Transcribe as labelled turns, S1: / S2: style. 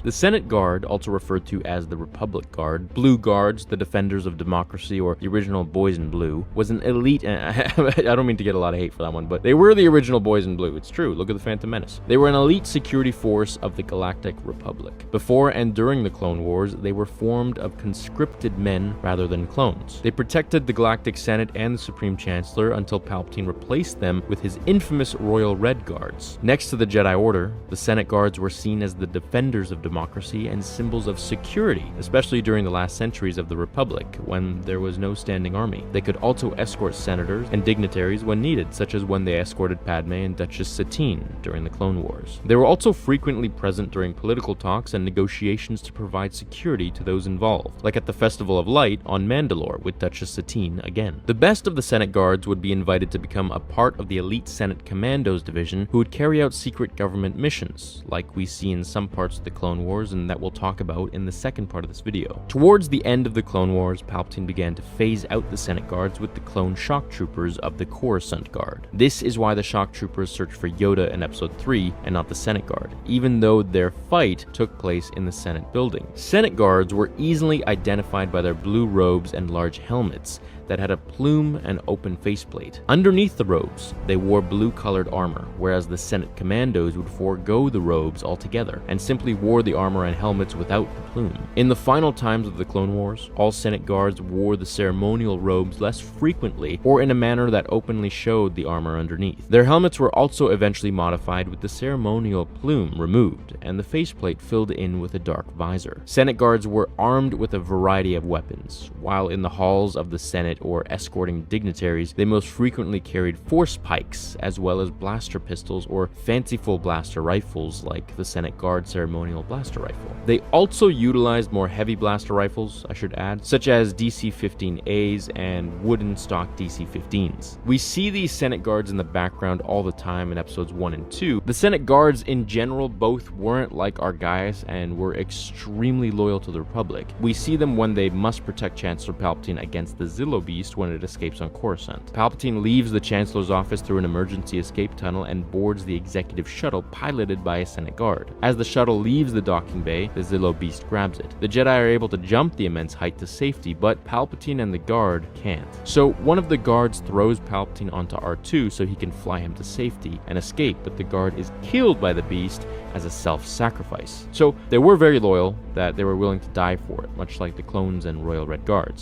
S1: The Senate Guard, also referred to as the Republic Guard, Blue Guards, the Defenders of Democracy, or the original Boys in Blue, was an elite, I don't mean to get a lot of hate for that one, but they were the original Boys in Blue. It's true. Look at the Phantom Menace. They were an elite security force of the Galactic Republic. Before and during the Clone Wars, they were formed of conscripted men rather than clones. They protected the Galactic Senate and the Supreme Chancellor until Palpatine replaced them with his infamous Royal Red Guards. Next to the Jedi Order, the Senate Guards were seen as the defenders of democracy and symbols of security, especially during the last centuries of the Republic, when there was no standing army. They could also escort senators and dignitaries when needed, such as when they escorted Padme and Duchess Satine during the Clone Wars. They were also frequently present during political talks and negotiations to provide security to those involved, like at the Festival of Light on Mandalore with Duchess Satine again. The best of the Senate Guards would be invited to become a part of the elite Senate Commandos division who would carry out secret government missions, like we see in some parts of the Clone Wars and that we'll talk about in the second part of this video. Towards the end of the Clone Wars, Palpatine began to phase out the Senate Guards with the clone shock troopers of the Coruscant Guard. This is why the shock troopers searched for Yoda in Episode 3 and not the Senate Guard, even though their fight took place in the Senate building. Senate Guards were easily identified by their blue robes and large helmets that had a plume and open faceplate. Underneath the robes, they wore blue-colored armor, whereas the Senate Commandos would forego the robes altogether and simply wore the armor and helmets without the plume. In the final times of the Clone Wars, all Senate Guards wore the ceremonial robes less frequently or in a manner that openly showed the armor underneath. Their helmets were also eventually modified with the ceremonial plume removed and the faceplate filled in with a dark visor. Senate Guards were armed with a variety of weapons. While in the halls of the Senate or escorting dignitaries, they most frequently carried force pikes, as well as blaster pistols or fanciful blaster rifles like the Senate Guard ceremonial blaster rifle. They also utilized more heavy blaster rifles, I should add, such as DC-15As and wooden stock DC-15s. We see these Senate Guards in the background all the time in episodes 1 and 2. The Senate Guards in general both weren't like Argaius and were extremely loyal to the Republic. We see them when they must protect Chancellor Palpatine against the Zillo Beast when it escapes on Coruscant. Palpatine leaves the Chancellor's office through an emergency escape tunnel and boards the executive shuttle piloted by a Senate Guard. As the shuttle leaves the docking bay, the Zillo Beast grabs it. The Jedi are able to jump the immense height to safety, but Palpatine and the Guard can't. So one of the guards throws Palpatine onto R2 so he can fly him to safety and escape, but the Guard is killed by the Beast as a self-sacrifice. So they were very loyal, that they were willing to die for it, much like the clones and Royal Red Guards.